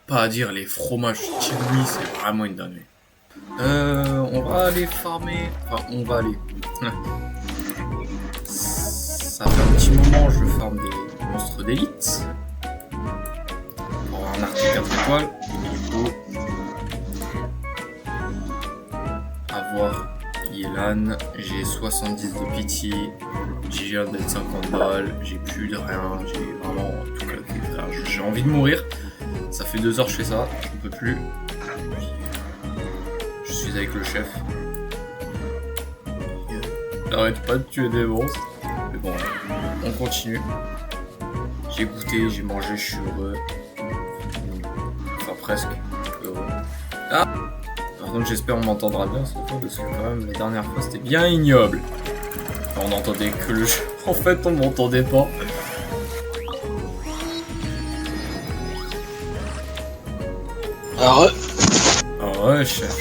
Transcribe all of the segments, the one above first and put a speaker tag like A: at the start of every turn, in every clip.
A: pas à dire, les fromages Tiramisu, c'est vraiment une dinguerie. On va aller farmer. Enfin, on va aller. Ça fait un petit moment, je farme des monstres d'élite. Pour avoir un arc 4 étoiles. Et du coup, avoir Yelan, j'ai 70 de pitié, j'ai viens d'être 50 balles, j'ai plus de rien, j'ai vraiment tout claqué, frère. J'ai envie de mourir. Ça fait 2 heures que je fais ça, je ne peux plus. Je suis avec le chef. Il arrête pas de tuer des monstres. Mais bon, on continue. J'ai goûté, j'ai mangé, je suis heureux. Enfin presque heureux. Ah! Par contre j'espère on m'entendra bien cette fois parce que quand même la dernière fois c'était bien ignoble. Enfin, on entendait que le jeu. En fait on m'entendait pas.
B: Ah ouais.
A: Ah ouais chef.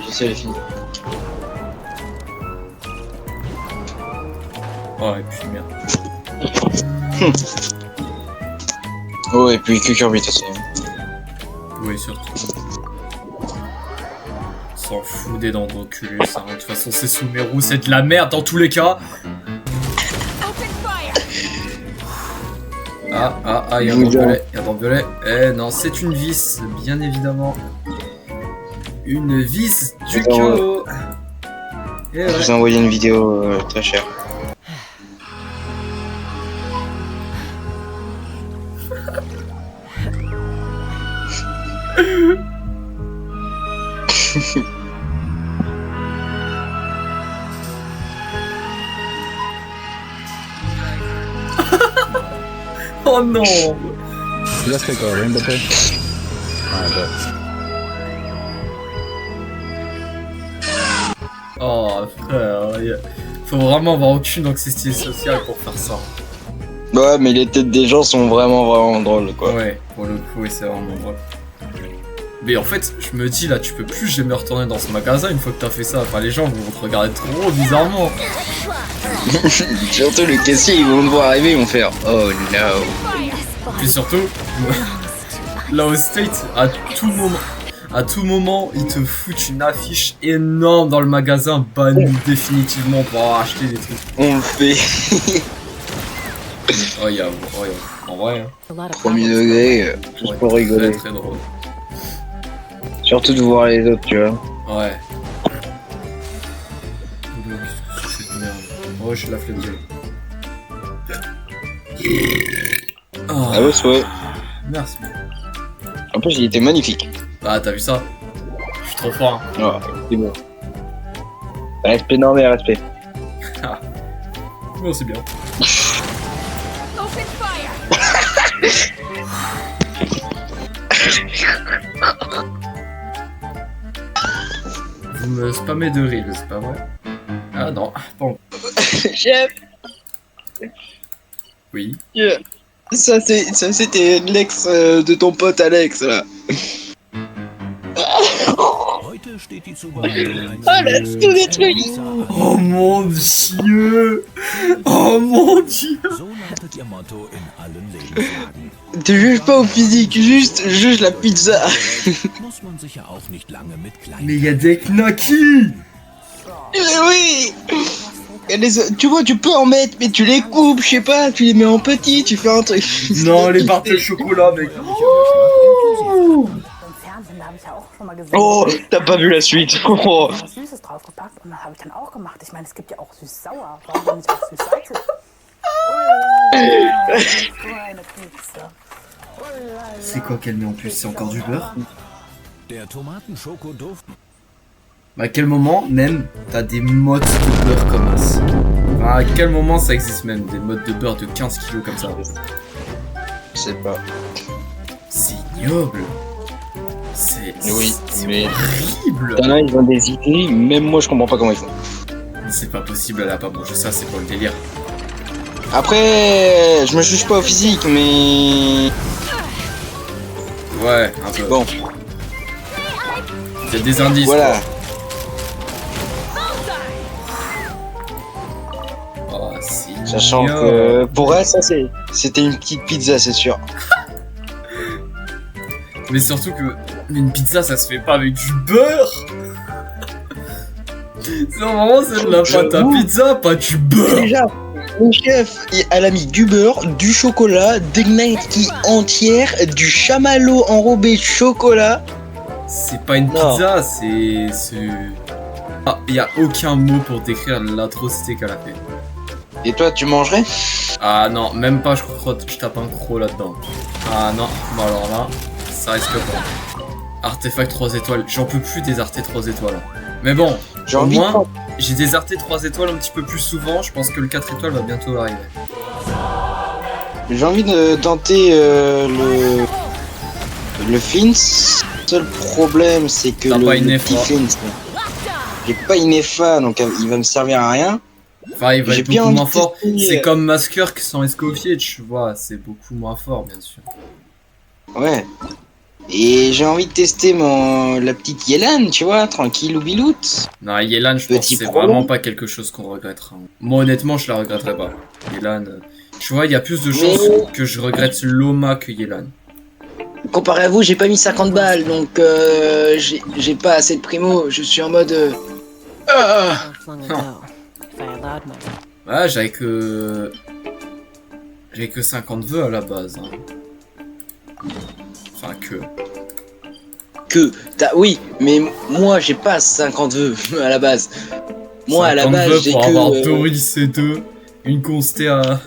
B: Je sais, elle est finie.
A: Oh et puis merde.
B: Oh et puis que Kirby t'as
A: Oui surtout. S'en fout des dents d'enculé ça. De toute façon c'est sous mes roues, c'est de la merde dans tous les cas. Ah, y'a un dent violet, Eh non, c'est une vis, bien évidemment. Une vis du chaos.
B: Je vous ai envoyé une vidéo très chère.
A: Oh non.
C: Just take a rainbow pit. Alright,
A: Oh frère, faut vraiment avoir aucune anxiété sociale pour faire ça.
B: Ouais, mais les têtes des gens sont vraiment drôles quoi.
A: Ouais, pour le coup, c'est vraiment drôle. Mais en fait, je me dis là, tu peux plus jamais retourner dans ce magasin une fois que t'as fait ça. Enfin, les gens vont te regarder trop bizarrement.
B: Surtout le caissier, ils vont te voir arriver, ils vont faire oh no.
A: Puis surtout, là au State, à tout moment, ils te foutent une affiche énorme dans le magasin, banni définitivement pour avoir acheté des trucs.
B: On le fait.
A: Oh, y'a, en vrai, hein.
B: Premier degré, juste pour rigoler.
A: Très drôle.
B: Surtout de voir les autres, tu vois.
A: Ouais. C'est cette merde. Oh, j'ai la flemme d'y aller.
B: Ah ouais, ouais.
A: Merci.
B: En plus, il était magnifique.
A: Ah, t'as vu ça? Je suis trop fort. Hein.
B: Oh, c'est bon. Respect, non mais respect.
A: Bon, c'est bien. Vous me spammez de rire, c'est pas vrai? Ah non, bon.
B: Chef.
A: Oui.
B: Yeah. Ça c'était l'ex de ton pote Alex là.
D: Ah, laisse tout détruit.
A: Oh mon dieu! Oh mon dieu!
B: Tu juges pas au physique, juste juge la pizza.
A: Mais y'a des knackis!
B: Oui. Tu vois, tu peux en mettre, mais tu les coupes, je sais pas, tu les mets en petit, tu fais un truc.
A: Non, les barres de chocolat, mec!
B: Oh, t'as pas vu la suite. Oh.
E: Süßes draufgepackt und dann habe ich dann auch gemacht. Ich meine, es gibt ja auch süß-sauer. Warum denn nicht auch süß-salzig?
A: C'est quoi qu'elle met en plus? C'est encore du beurre? À quel moment, même, t'as des modes de beurre comme ça? Enfin, à quel moment ça existe même, des modes de beurre de 15 kilos comme ça?
B: Je sais pas.
A: C'est ignoble! C'est
B: mais
A: horrible!
B: T'en as, ils ont des idées, même moi je comprends pas comment ils font.
A: C'est pas possible, elle a pas mangé ça, c'est pas le délire.
B: Après, je me juge pas au physique, mais...
A: Ouais, un peu.
B: Bon.
A: C'est des indices.
B: Voilà.
A: Quoi. Oh, c'est
B: Sachant que pour elle, ça c'était une petite pizza, c'est sûr.
A: Mais surtout que une pizza, ça se fait pas avec du beurre. C'est vraiment c'est de la pâte à pizza, pas du beurre.
B: Déjà, mon chef, elle a mis du beurre, du chocolat, des gnocchis entières, du chamallow enrobé de chocolat.
A: C'est pas une pizza, c'est... Ah, y a aucun mot pour décrire l'atrocité qu'elle a fait.
B: Et toi, tu mangerais?
A: Ah non, même pas, je crois que je tape un croc là-dedans. Ah non, bon alors là, ça risque pas. Artefact 3 étoiles, j'en peux plus des artés 3 étoiles. Mais bon, au moins, j'ai des artés 3 étoiles un petit peu plus souvent, je pense que le 4 étoiles va bientôt arriver.
B: J'ai envie de tenter le Fins. Seul problème, c'est que le petit Fins, j'ai pas une FA, donc il va me servir à rien.
A: Enfin, il va être beaucoup moins fort. C'est comme Maskirk sans escoffier, tu vois, c'est beaucoup moins fort, bien sûr.
B: Ouais. Et j'ai envie de tester la petite Yelan, tu vois, tranquille ou biloute.
A: Non, Yelan, je pense que c'est vraiment pas quelque chose qu'on regrettera. Moi, honnêtement, je la regretterai pas. Yelan, tu vois, il y a plus de chances que je regrette Loma que Yelan.
B: Comparé à vous, j'ai pas mis 50 balles, donc j'ai pas assez de primo, je suis en mode...
A: Ouais, j'avais que 50 vœux à la base. Hein. Enfin,
B: oui, mais moi j'ai pas 50 vœux à la base. Moi à la base j'ai
A: pour
B: que...
A: avoir Doris et 2, une constée à...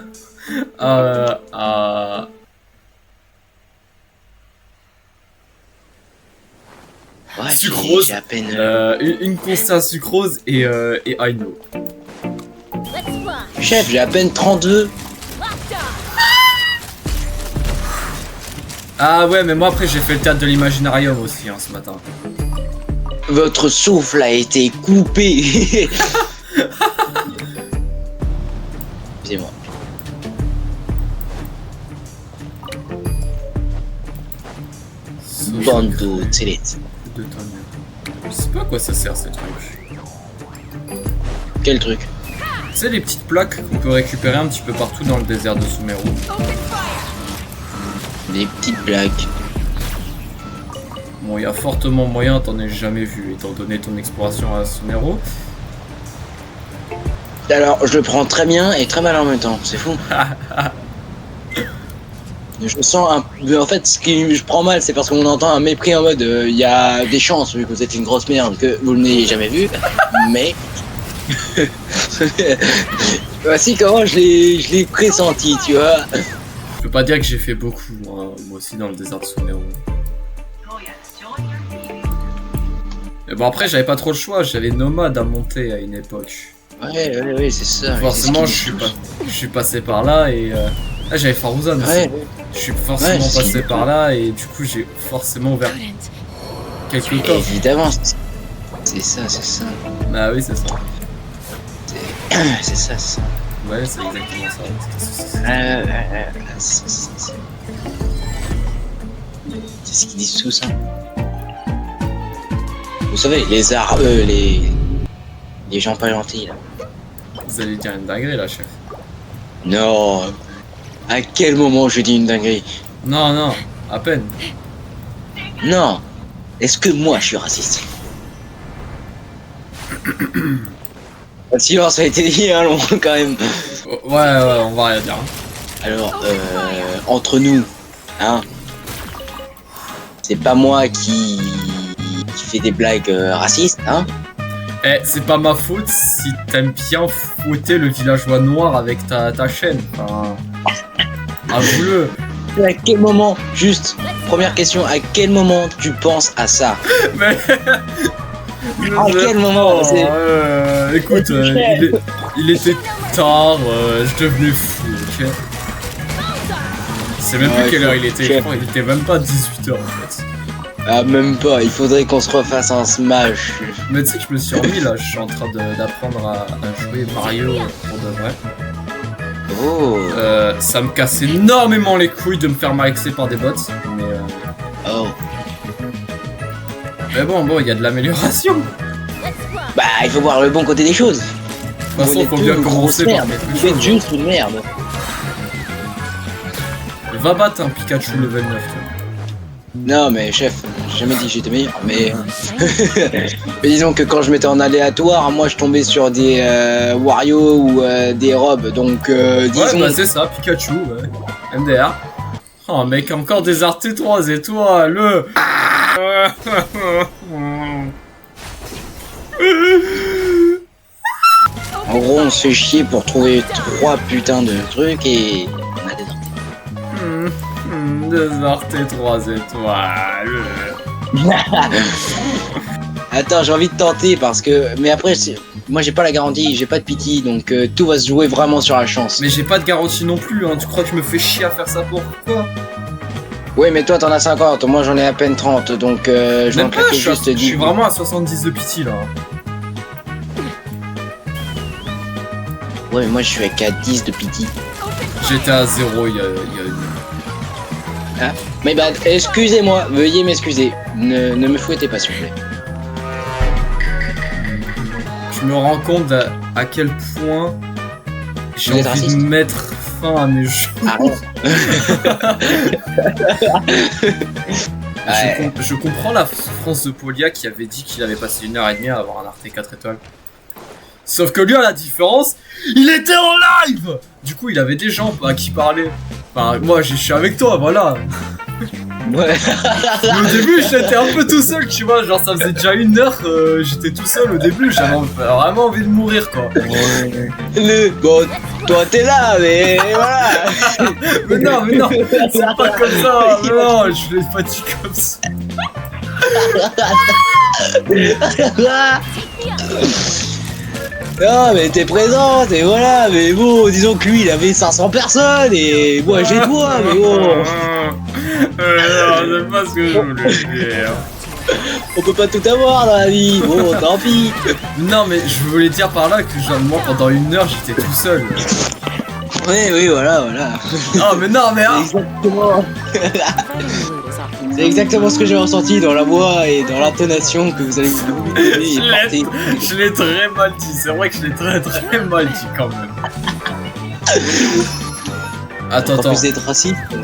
B: Ouais,
A: sucrose,
B: j'ai à peine...
A: une constée à sucrose et Aino.
B: Chef, j'ai à peine 30 vœux.
A: Ah ouais, mais moi après j'ai fait le théâtre de l'imaginarium aussi hein, ce matin.
B: Votre souffle a été coupé. Excusez-moi. Bande de télé.
A: Je sais pas à quoi ça sert ces trucs.
B: Quel truc?
A: Tu sais les petites plaques qu'on peut récupérer un petit peu partout dans le désert de Sumeru.
B: Des petites plaques.
A: Bon, il y a fortement moyen, t'en aies jamais vu, étant donné ton exploration à Sumeru.
B: Alors, je le prends très bien et très mal en même temps, c'est fou. Je sens un... En fait, ce qui je prends mal, c'est parce qu'on entend un mépris en mode il y a des chances, vu que vous êtes une grosse merde, que vous ne l'ayez jamais vu, mais... Voici comment je l'ai pressenti, tu vois.
A: Je peux pas dire que j'ai fait beaucoup, moi aussi, dans le désert de Sumeru. Mais bon, après, j'avais pas trop le choix, j'avais Nomade à monter à une époque.
B: Ouais, c'est ça.
A: Forcément, je suis passé par là et... Ah, j'avais Farouzan aussi. Ouais. Je suis forcément passé par là et du coup, j'ai forcément ouvert quelques coffres.
B: Évidemment, c'est ça.
A: Bah oui, c'est ça.
B: C'est ça.
A: Ouais, c'est exactement ça.
B: C'est ce qu'ils disent tous, hein. Vous savez, les gens pas gentils, là.
A: Vous allez dire une dinguerie, là, chef.
B: Non. À quel moment je dis une dinguerie?
A: Non, à peine.
B: Non. Est-ce que moi, je suis raciste? Le silence a été dit, hein, long, quand même.
A: Ouais, on va rien dire.
B: Alors, entre nous, hein, c'est pas moi qui fait des blagues racistes, hein.
A: Eh, c'est pas ma faute si t'aimes bien fouetter le villageois noir avec ta chaîne. Enfin, avoue-le.
B: À quel moment, juste, première question, à quel moment tu penses à ça?
A: Mais...
B: À quel moment?
A: Écoute, il était tard, je devenais fou, ok. C'est même plus quelle heure il était, je crois, il était même pas 18h en fait.
B: Ah, même pas, il faudrait qu'on se refasse un Smash.
A: Mais tu sais que je me suis remis là, je suis en train d'apprendre à jouer Mario pour de vrai.
B: Oh.
A: Ça me casse énormément les couilles de me faire malaxer par des bots, mais
B: Oh.
A: Mais bon, il y a de l'amélioration.
B: Bah, il faut voir le bon côté des choses.
A: toute façon, faut bien commencer par quelque
B: Vous êtes
A: chose.
B: juste une merde.
A: Va battre un Pikachu level 9, toi.
B: Non mais chef, j'ai jamais dit que j'étais meilleur, mais... mais disons que quand je mettais en aléatoire, moi je tombais sur des Wario ou des robes, donc disons...
A: Ouais, bah c'est ça, Pikachu, ouais. MDR. Oh mec, encore des artés 3 étoiles.
B: En gros on se fait chier pour trouver 3 putains de trucs et... on a des
A: Des artés 3 étoiles.
B: Attends, j'ai envie de tenter parce que... Mais après, moi j'ai pas la garantie, j'ai pas de pity, donc tout va se jouer vraiment sur la chance.
A: Mais j'ai pas de garantie non plus, hein. Tu crois que je me fais chier à faire ça pour quoi?
B: Ouais, mais toi t'en as 50, moi j'en ai à peine 30, donc je vais en
A: Même pas,
B: claquer
A: je suis,
B: juste
A: je suis
B: 10.
A: vraiment à 70 de pity là.
B: Ouais, mais moi je suis qu'à 10 de pity.
A: J'étais à 0 il y a une...
B: Mais bah, excusez-moi, veuillez m'excuser. Ne me fouettez pas s'il vous plaît.
A: Je me rends compte à quel point j'ai
B: Vous êtes
A: envie
B: raciste
A: de mettre fin à mes jeux.
B: Arrête. Ouais.
A: Je comprends la souffrance de Polia qui avait dit qu'il avait passé 1h30 à avoir un Arte 4 étoiles. Sauf que lui, à la différence, il était en live. Du coup, il avait des gens à qui parler. Enfin, moi, je suis avec toi, voilà.
B: Ouais.
A: Au début, j'étais un peu tout seul, tu vois. Genre, ça faisait déjà 1 heure, j'étais tout seul au début. J'avais vraiment envie de mourir, quoi.
B: Bon, toi t'es là, mais voilà.
A: Mais non, c'est pas comme ça. Mais non, je l'ai pas dit comme ça.
B: Non mais t'es présente et voilà, mais bon, disons que lui il avait 500 personnes et moi j'ai toi, mais bon.
A: Non, c'est pas ce que je voulais dire.
B: On peut pas tout avoir dans la vie, bon tant pis.
A: Non, mais je voulais dire par là que genre, moi pendant 1 heure j'étais tout seul.
B: Oui, voilà.
A: Ah, mais non, mais ah.
B: Exactement. C'est exactement ce que j'ai ressenti dans la voix et dans l'intonation que vous allez vous donner et porter.
A: Je l'ai très mal dit, c'est vrai que je l'ai très mal dit quand même. Attends.
B: En plus d'être raciste, on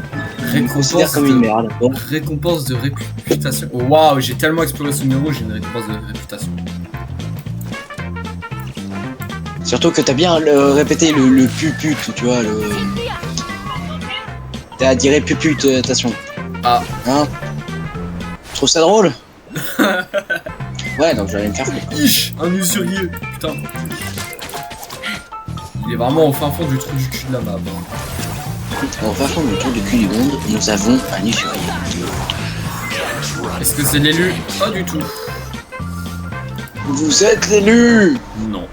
B: me considère
A: Récompense
B: comme une
A: de...
B: merde. Bon.
A: Récompense de réputation. Oh, waouh, j'ai tellement exploré ce numéro, j'ai une récompense de réputation.
B: Surtout que t'as bien répété le puput, tu vois, le... T'as dit puput, attention.
A: Ah.
B: Hein? Tu trouves ça drôle? Ouais, donc je vais aller me faire foutre.
A: Ish, un usurier, putain. Il est vraiment au fin fond du trou du cul de la map.
B: Au fin fond du tour du cul du monde, nous avons un usurier.
A: Est-ce que c'est l'élu? Pas du tout.
B: Vous êtes l'élu!
A: Non.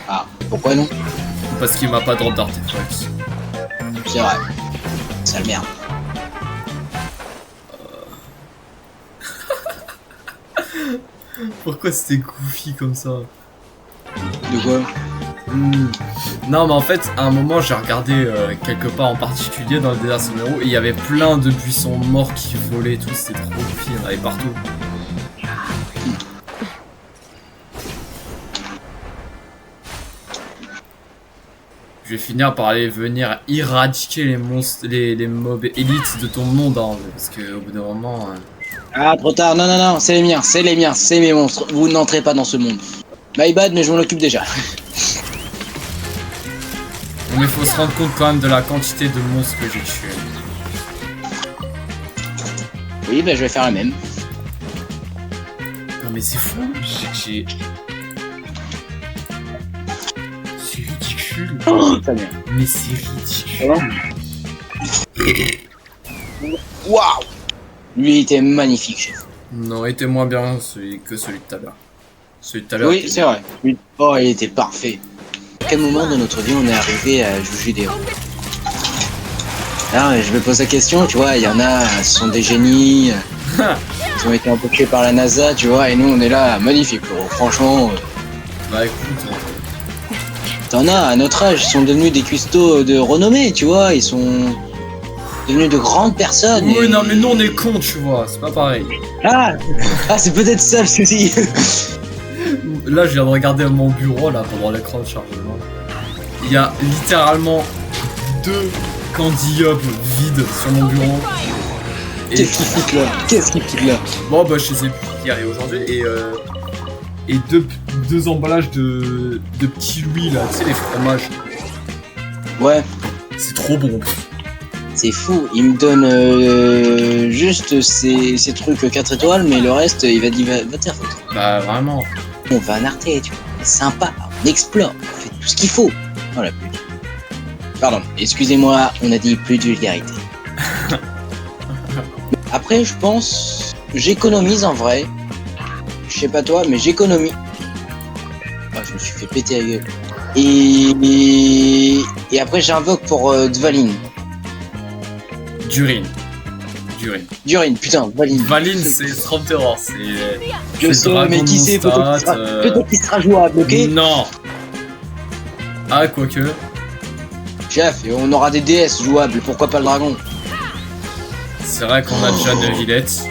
B: Ah, pourquoi non?
A: Parce qu'il m'a pas drop d'artefacts.
B: C'est vrai. Sale merde.
A: Pourquoi c'était goofy comme ça?
B: De quoi?
A: Non, mais en fait, à un moment, j'ai regardé quelque part en particulier dans le désert Somero et il y avait plein de buissons morts qui volaient et tout, c'était trop goofy, il y en avait partout. Je vais finir par aller venir éradiquer les monstres, les mobs élites de ton monde, hein, parce que au bout d'un moment...
B: Ah, trop tard, non, c'est les miens, c'est mes monstres. Vous n'entrez pas dans ce monde. My bad, mais je m'en occupe déjà.
A: Mais il faut se rendre compte quand même de la quantité de monstres que j'ai tués.
B: Oui, bah je vais faire la même.
A: Non mais c'est fou, j'ai... C'est ridicule.
B: Oh, ta mère.
A: Mais c'est ridicule.
B: Waouh! Lui était magnifique, chef.
A: Non, il était moins bien que celui de tout à l'heure. Celui de tout à l'heure.
B: Oui, c'est vrai. Lui- Oh, il était parfait. À quel moment dans notre vie on est arrivé à juger des héros? Ah, je me pose la question, tu vois, il y en a, ce sont des génies, ils ont été embauchés par la NASA, tu vois, et nous on est là, magnifique, gros. Franchement,
A: Bah écoute,
B: t'en as, à notre âge, ils sont devenus des cuistots de renommée, tu vois, ils sont devenus de grandes personnes.
A: oui,
B: et-
A: non mais nous on est cons, tu vois, c'est pas pareil.
B: Ah, c'est peut-être ça le souci.
A: là, je viens de regarder mon bureau, là, pendant l'écran de chargement. Il y a littéralement 2 Candy Hub vides sur mon bureau. Et...
B: Qu'est-ce qu'il fout là? Qu'est-ce qu'il fout là?
A: Bon, bah, je les ai plus hier et aujourd'hui. Et deux emballages de petits Louis, là, tu sais, les fromages.
B: Ouais.
A: C'est trop bon.
B: C'est fou, il me donne juste ces trucs 4 étoiles, mais le reste, il va dire va te faire foutre.
A: Bah, vraiment.
B: On va en Arte, tu vois. C'est sympa, on explore, on fait tout ce qu'il faut. Voilà. Pardon, excusez-moi, on a dit plus de vulgarité. Après, je pense, j'économise en vrai. Je sais pas toi, mais j'économise. Ah, je me suis fait péter la gueule. Et après, j'invoque pour Dvalin.
A: Durin,
B: Durin, putain, Valin.
A: c'est Storm Terror, c'est...
B: Je sais, mais qui sait, peut-être qu'il sera jouable, ok?
A: Non. Ah, quoique...
B: Chef, et on aura des DS jouables, pourquoi pas le dragon?
A: C'est vrai qu'on a déjà Nevillette.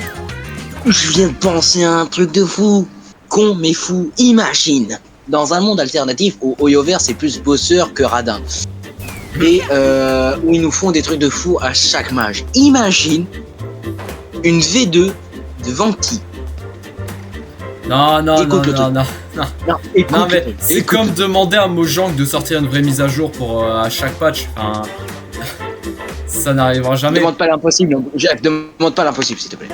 B: Je viens de penser à un truc de fou. Con mais fou, imagine. Dans un monde alternatif où Oyoverse est plus bosseur que radin. Et où ils nous font des trucs de fou à chaque mage. Imagine une V2 de Venti.
A: Non,
B: Écoute,
A: mais c'est comme demander à Mojang de sortir une vraie mise à jour pour à chaque patch. Enfin, ça n'arrivera jamais.
B: Demande pas l'impossible, Jack, demande pas l'impossible s'il te plaît.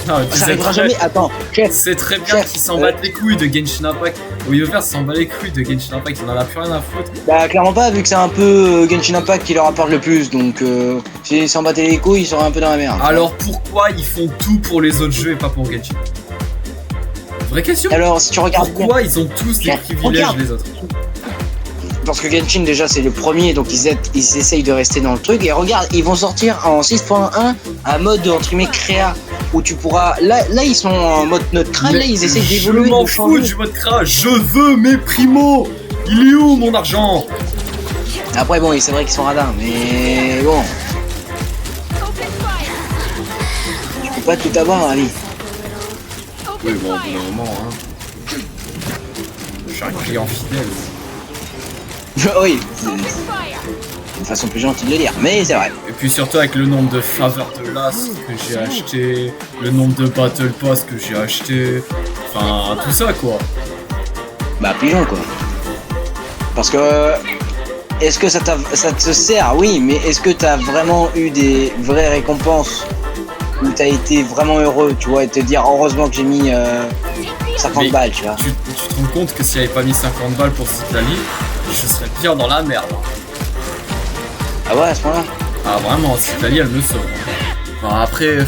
A: Non, mais tu
B: Ça
A: sais
B: arrivera
A: très-
B: jamais, attends, chef.
A: C'est très bien
B: Chef,
A: qu'ils s'en battent les couilles de Genshin Impact. Oyoverse s'en bat les couilles de Genshin Impact, il en a plus rien à foutre.
B: Bah clairement pas, vu que c'est un peu Genshin Impact qui leur apporte le plus, donc s'ils s'en battaient les couilles, ils seraient un peu dans la merde.
A: Alors pourquoi ils font tout pour les autres jeux et pas pour Genshin? Vraie question.
B: Alors si tu regardes bien,
A: Pourquoi ils ont tous des
B: Regarde.
A: privilèges les autres?
B: parce que Genshin déjà c'est le premier, donc ils essayent de rester dans le truc, et regarde, ils vont sortir en 6.1 un mode entre guillemets créa, où tu pourras, là ils sont en mode notre crâne, là ils essayent d'évoluer,
A: Je m'en
B: de
A: fous
B: changer.
A: du mode crash, je veux mes primos. Il est où mon argent?
B: Après bon, c'est vrai qu'ils sont radins, mais bon, tu peux pas tout avoir dans la vie.
A: Oui, bon, au bout d'un moment, hein. Je suis un client fidèle.
B: Oui, c'est une façon plus gentille de le dire, mais c'est vrai.
A: Et puis surtout avec le nombre de faveurs de l'as que j'ai acheté, le nombre de battle pass que j'ai acheté, enfin tout ça quoi.
B: Bah pigeon quoi. Parce que est-ce que ça te sert? Oui, mais est-ce que t'as vraiment eu des vraies récompenses où t'as été vraiment heureux, tu vois, et te dire heureusement que j'ai mis 50
A: Mais
B: balles, tu vois.
A: Tu te rends compte que s'il avait pas mis 50 balles pour Citlali, je serais bien dans la merde.
B: Ah ouais, à ce moment-là.
A: Ah vraiment, Citlali elle me sauve. Enfin, après,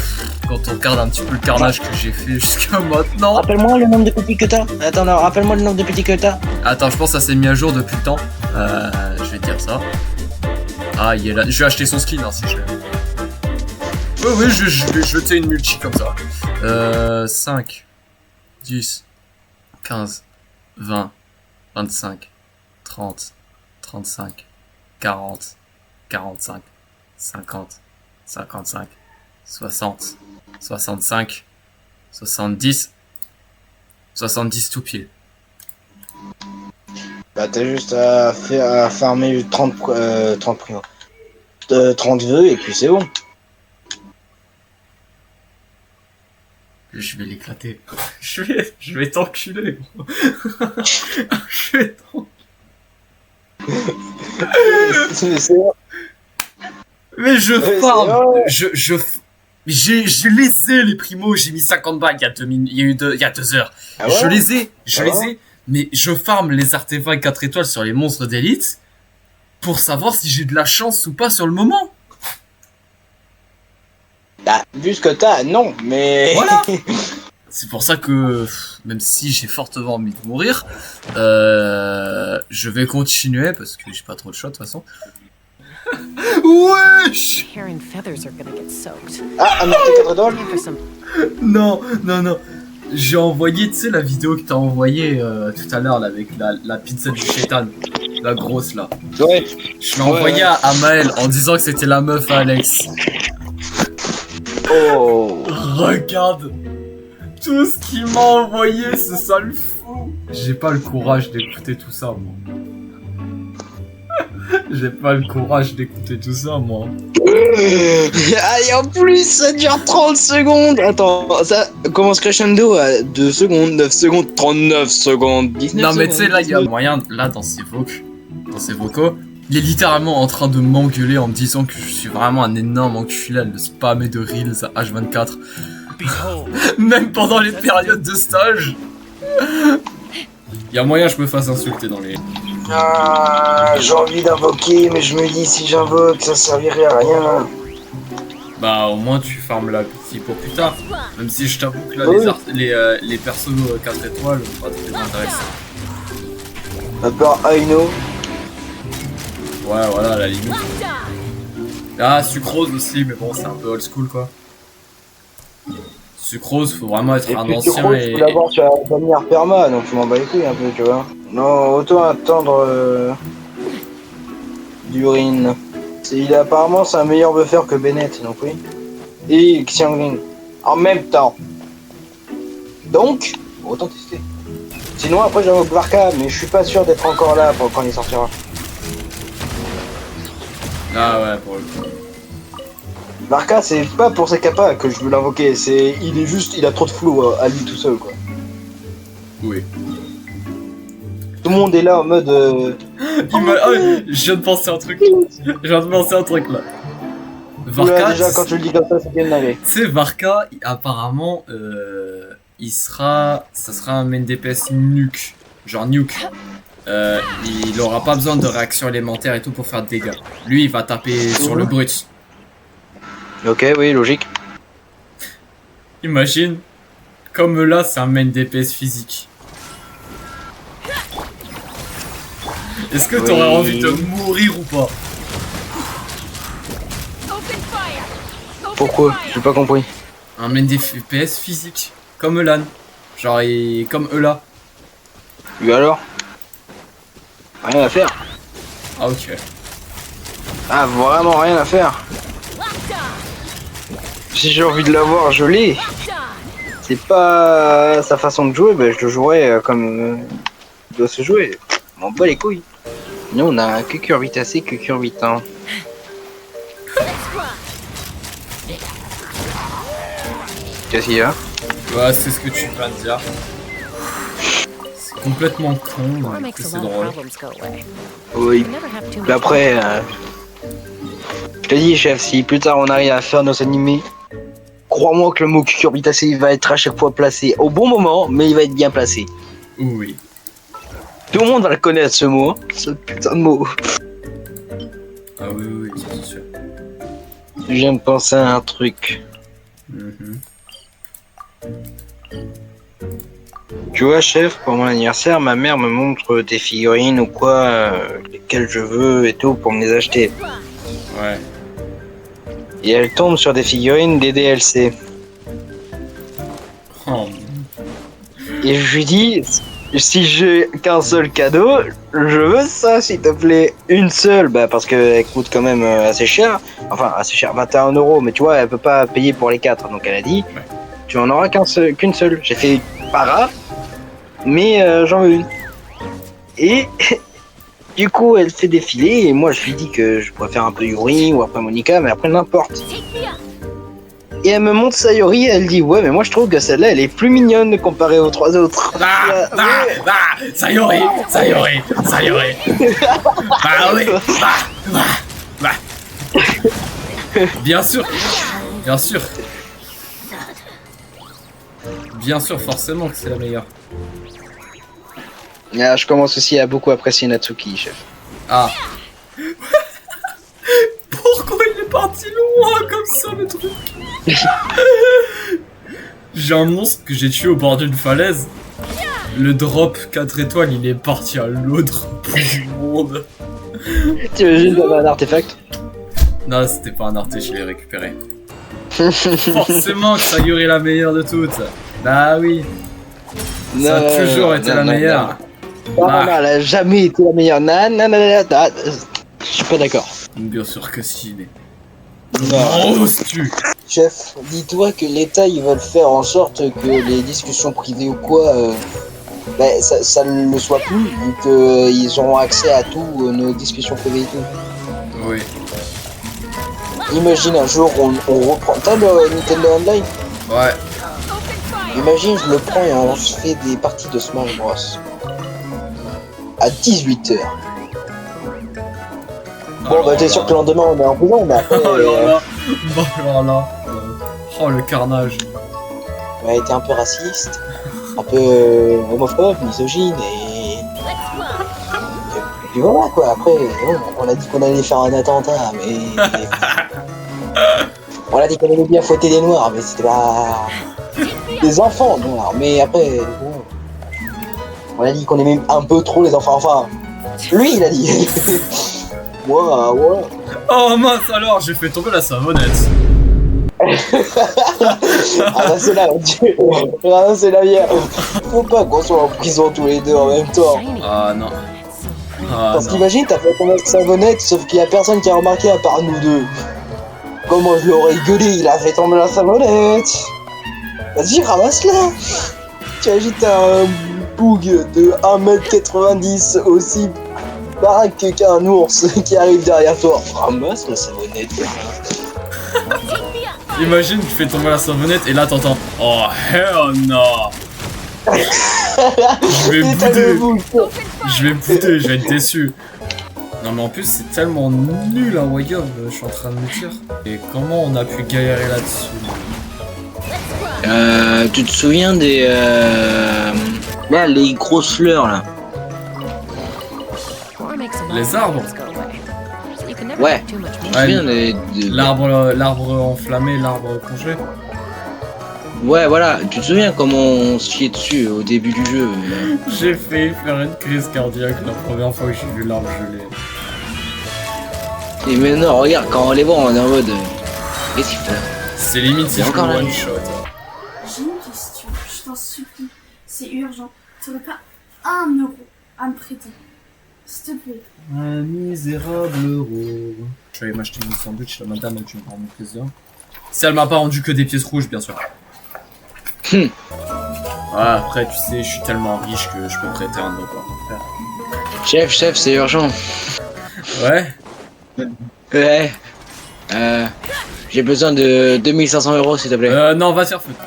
A: quand on regarde un petit peu le carnage que j'ai fait jusqu'à maintenant...
B: Rappelle-moi le nombre de petits que t'as. Attends, non, rappelle-moi le nombre de petits que t'as.
A: Attends, je pense que ça s'est mis à jour depuis le temps. Je vais te dire ça. Ah, il est là. Je vais acheter son skin hein, si je l'ai. Oui, je vais jeter une multi comme ça. 5, 10, 15, 20, 25, 30, 35, 40, 45, 50, 55, 60, 65, 70, 70 tout pied.
B: Bah t'as juste à farmer 30 primos. 30 vœux et puis c'est bon.
A: Je vais l'éclater. Je vais t'enculer. Je vais Mais je farm. J'ai les ai les primos. J'ai mis 50 balles il y a 2 heures.
B: Ah ouais,
A: je les ai. Mais je farm les artefacts 4 étoiles sur les monstres d'élite pour savoir si j'ai de la chance ou pas sur le moment.
B: Bah, vu ce que t'as, non, mais...
A: Voilà. C'est pour ça que, même si j'ai fortement envie de mourir, je vais continuer parce que j'ai pas trop de choix de toute façon. Wesh!
F: Hair and feathers are gonna get soaked.
B: Ah, un mortier 4 étoiles.
F: For some
A: Non. J'ai envoyé, tu sais, la vidéo que t'as envoyée tout à l'heure là, avec la pizza du chétan, la grosse là.
B: Ouais.
A: Je l'ai envoyée à Maël en disant que c'était la meuf à Alex.
B: Oh.
A: Regarde! Tout ce qu'il m'a envoyé, c'est ça le fou. J'ai pas le courage d'écouter tout ça, moi. J'ai pas le courage d'écouter tout ça, moi.
B: Ah, et en plus, ça dure 30 secondes. Attends, ça commence crescendo à 2 secondes, 9 secondes, 39 secondes, 19
A: Non, mais
B: secondes.
A: tu sais, là, il y a moyen, là, dans ses vocaux, il est littéralement en train de m'engueuler en me disant que je suis vraiment un énorme enculé à le spammer de Reels à H24. Même pendant les périodes de stage. Il y a moyen que je me fasse insulter dans les...
B: Ah, j'ai envie d'invoquer, mais je me dis si j'invoque, ça servirait à rien.
A: Bah, au moins, tu farmes la petite pour plus tard. Même si je t'avoue que là,
B: Oui.
A: les persos 4 étoiles, pas très intéressant.
B: À part Aino.
A: Ouais, voilà, à la limite. Ah, Sucrose aussi, mais bon, c'est un peu old school, quoi. Sucrose, faut vraiment être
B: Et
A: un
B: puis
A: ancien
B: Sucrose, tu peux l'avoir sur la bannière perma, donc je m'en bats les couilles un peu, tu vois. Non, autant attendre d'urine. Apparemment, c'est un meilleur buffer que Bennett, donc oui. Et Xiangling. En même temps. Donc, autant tester. Sinon, après, j'invoque Varka, mais je suis pas sûr d'être encore là pour quand il sortira.
A: Ah ouais, pour le coup.
B: Varka, c'est pas pour ses capas que je veux l'invoquer, il a trop de flow à lui tout seul, quoi.
A: Oui.
B: Tout le monde est là en mode.
A: Ah, je viens de penser un truc. Là. Varka,
B: Oula, déjà, quand je le dis comme ça, c'est bien navré.
A: tu sais, Varka, apparemment, ça sera un main DPS nuke. Genre nuke. Il aura pas besoin de réaction élémentaire et tout pour faire de dégâts. Lui, il va taper sur le brut.
B: Ok, oui, logique.
A: Imagine, comme là, c'est un main DPS physique. Est-ce que t'aurais
B: Oui.
A: envie de mourir ou pas?
B: Pourquoi? J'ai pas compris.
A: Un main DPS physique, comme Elan. Genre, comme Eula.
B: Et alors? Rien à faire.
A: Ah, ok.
B: Ah, vraiment rien à faire. Si j'ai envie de l'avoir, je l'ai. C'est pas sa façon de jouer, je le jouerai comme il doit se jouer. Je m'en bats les couilles. Nous, on a un que curvitacé, que curvitant. Qu'est-ce qu'il y a?
A: Ouais, c'est ce que tu vas me dire. C'est complètement con,
F: War
A: mais
F: makes a
A: c'est
F: lot of
A: drôle.
F: problems go away.
B: Oui.
F: You never have too
B: Mais
F: much.
B: après, je te dis, chef, si plus tard on arrive à faire nos animés, crois-moi que le mot cucurbitacé il va être à chaque fois placé au bon moment, mais il va être bien placé.
A: Oui.
B: Tout le monde va le connaître ce mot, hein, ce putain de mot.
A: Ah oui, c'est sûr.
B: Je viens de penser à un truc.
A: Mhm.
B: Tu vois, chef, pour mon anniversaire, ma mère me montre des figurines ou quoi, lesquelles je veux et tout pour me les acheter.
A: Ouais.
B: Et elle tombe sur des figurines des DLC.
A: Oh,
B: Et je lui dis, si j'ai qu'un seul cadeau, je veux ça, s'il te plaît. Une seule, parce qu'elle coûte quand même assez cher. Enfin, assez cher, 21 €, mais tu vois, elle peut pas payer pour les 4. Donc elle a dit,
A: Ouais.
B: tu en auras qu'une seule. J'ai fait, pas grave, mais j'en veux une. Et du coup, elle fait défiler, et moi je lui dis que je préfère un peu Yuri ou après Monica, mais après n'importe. Et elle me montre Sayori, elle dit ouais mais moi je trouve que celle-là elle est plus mignonne comparée aux 3 autres.
A: Sayori. Bah oui. Bien sûr. Bien sûr, forcément que c'est la meilleure.
B: Ah, je commence aussi à beaucoup apprécier Natsuki, chef.
A: Ah. Pourquoi il est parti loin comme ça le truc? J'ai un monstre que j'ai tué au bord d'une falaise. Le drop 4 étoiles, il est parti à l'autre bout du monde.
B: Tu veux juste avoir un artefact?
A: Non, c'était pas un arté, je l'ai récupéré. Forcément que Sayori est la meilleure de toutes. Bah oui, ça a toujours été la meilleure.
B: Non, elle a jamais été la meilleure. Je suis pas d'accord.
A: Bien sûr que si, mais...
B: Non.
A: Grosse tu.
B: Chef, dis-toi que l'État, ils veulent faire en sorte que les discussions privées ou quoi, ça ne le soit plus, vu qu'ils auront accès à tout, nos discussions privées et tout.
A: Oui.
B: Imagine un jour, on reprend... T'as le Nintendo Online?
A: Ouais.
B: Imagine, je le prends et on se fait des parties de Smash Bros. À 18h. Bon, bah t'es sûr que le lendemain, on est en prison, mais après...
A: Oh là là. Oh là là. Oh le carnage.
B: On a été un peu raciste, un peu homophobe, misogyne et puis voilà quoi. Après, bon, on a dit qu'on allait faire un attentat, mais on a dit qu'on allait bien fouetter des noirs, mais c'était pas des enfants noirs. Mais après, bon, on a dit qu'on aimait un peu trop les enfants. Enfin, lui il a dit. Moi, ouais.
A: Oh mince alors, j'ai fait tomber la savonnette.
B: Ramassez la ramassez la bière. Faut pas qu'on soit en prison tous les deux en même temps.
F: Shiny.
A: Ah non.
F: So
A: Ah
B: Parce
A: non.
B: qu'imagine, t'as fait tomber la savonnette, sauf qu'il y a personne qui a remarqué à part nous deux. Comment je l'aurais gueulé, il a fait tomber la savonnette. Vas-y, ramasse-la. T'imagines, t'as un boug de 1m90 aussi baraque qu'un ours qui arrive derrière toi. Ramasse la savonnette.
A: Imagine, tu fais tomber la savonnette et là t'entends. Oh hell no. Je vais
B: Et t'as le
A: bouder.
B: boug.
A: Je vais bouder, je vais être déçu. Non mais en plus c'est tellement nul un Wayob, je suis en train de me dire. Et comment on a pu galérer là-dessus?
B: Tu te souviens des... Là, les grosses fleurs, là.
F: or makes a lot
A: Les
F: of
A: arbres.
F: problems go away. So you can never
B: Ouais.
F: have too much
B: Tu te
F: more.
A: Ouais,
B: souviens des...
A: L'arbre enflammé, l'arbre congelé.
B: Ouais, voilà. Tu te souviens comment on se chiait dessus au début du jeu
A: J'ai failli faire une crise cardiaque la première fois que j'ai vu l'arbre gelé.
B: Et maintenant, regarde, quand on les voit, on est en mode... Qu'est-ce qu'il fait?
A: C'est limite si
B: Il y a
A: je
B: encore
A: le
B: la
A: one
B: vie.
A: shot.
G: J'ai une question, je t'en supplie, c'est urgent. T'aurais pas 1 euro à me prêter, s'il te plaît.
A: Un misérable euro. Je vais aller m'acheter une sandwich, la madame, tu me rends mon plaisir. Si elle m'a pas rendu que des pièces rouges, bien sûr. Ouais, après, tu sais, je suis tellement riche que je peux prêter un euro.
B: Chef, c'est urgent.
A: Ouais.
B: Ouais. J'ai besoin de 2500 euros, s'il te plaît.
A: Non, va se faire foutre.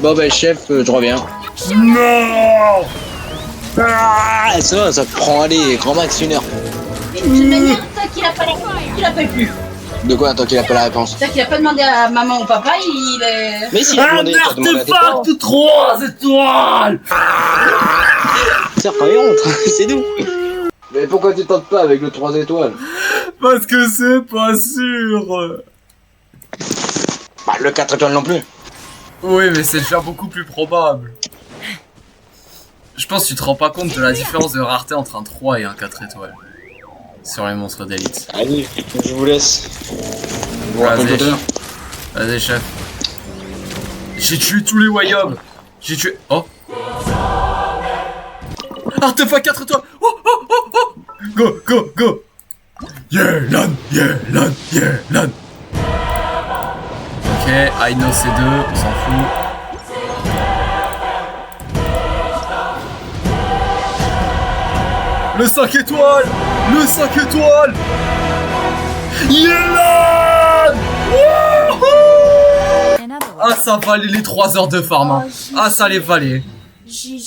B: Bon, ben, chef, je reviens.
A: Non.
B: Ça te prend, allez, grand max 1 heure.
D: De toute manière, tant qu'il a pas la réponse, il appelle plus.
B: De quoi, tant qu'il a pas la réponse?
D: Tant qu'il a pas demandé à maman ou papa, il est...
B: Mais si,
A: Un artefact 3 étoiles.
B: Sœur, quand il rentre, c'est nous. Mais pourquoi tu tentes pas avec le 3 étoiles?
A: Parce que c'est pas sûr.
B: Bah, le 4 étoiles non plus.
A: Oui, mais c'est déjà beaucoup plus probable. Je pense que tu te rends pas compte de la différence de rareté entre un 3 et un 4 étoiles. Sur les monstres d'élite.
B: Allez, je vous laisse.
A: Vas-y. Vas-y, chef. J'ai tué tous les Wayob. J'ai tué... Oh. Artefact 4 étoiles. Oh, oh, oh, oh. Go, go, go. Yeah, lan, yeah, lan. Ok, I know C2, on s'en fout. Le 5 étoiles. Le 5 étoiles. Yeah, lan. Wouhou.
F: In other
A: Ah,
F: words,
A: ça valait les 3 heures de farm. Hein. Ah, ça les valait.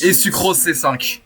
A: Et Sucrose C5.